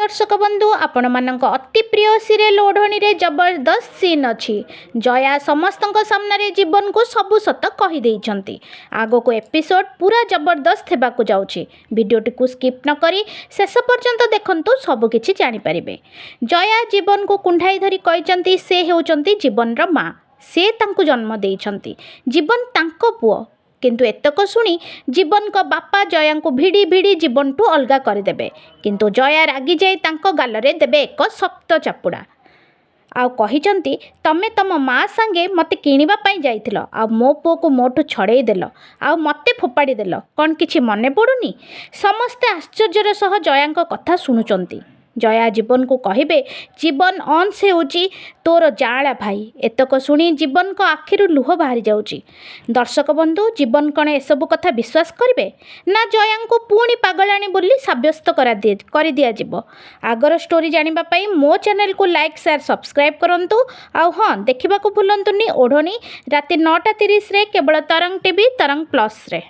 दर्शक बंधु आपण मानक अति प्रिय सीरियल ओढ़णी रे जबरदस्त सीन अच्छी। जया समस्त सामने जीवन को सबु सत कही आग को एपिसोड पूरा जबरदस्त होगा जाऊँगी। वीडियोटी को स्किप न करी शेष पर्यंत देखंतु सबकिछि जानिपारे। जया जीवन को कुंठाई धरी कहते से होउचंती जीवन रो माँ, से तांको जन्म देइछंती, जीवन तांको पुओ। किंतु एतक शुणी जीवन को बापा जया को भिड़ी भिड़ी जीवन टू अलगा करदेबे। किंतु जया रागी जाई तांको गालरे देबे एक शक्त चापुड़ा। आउ कहिचंती तमे तम माँ संगे मते किनिबा पई जाइथिलो, आ मो पुओ को मोठू छड़ेई देलो, आ मते फोपाड़ी देलो, कौन किछि मने पड़ुनी? समस्ते आश्चर्यर सह जयांको कथा शुणुचंती। जया जीवन को कहिबे जीवन अंश होची तोर जाला भाई। एतक शुणी जीवन को आखिरु लुह बाहरी जाउची। दर्शक बंधु जीवन कण एसबु कथा विश्वास करिवे ना जया को पुणी पागलाणी बोली साब्यस्त कर दिया जिवो। आगर स्टोरी जानिबा पई मो चैनल को लाइक शेयर सब्सक्राइब करंतु। आउ हां देखिबा को भूलंतुनी ओढ़णी राति 9:30 रे केवल तरंग टीवी तरंग प्लस रे।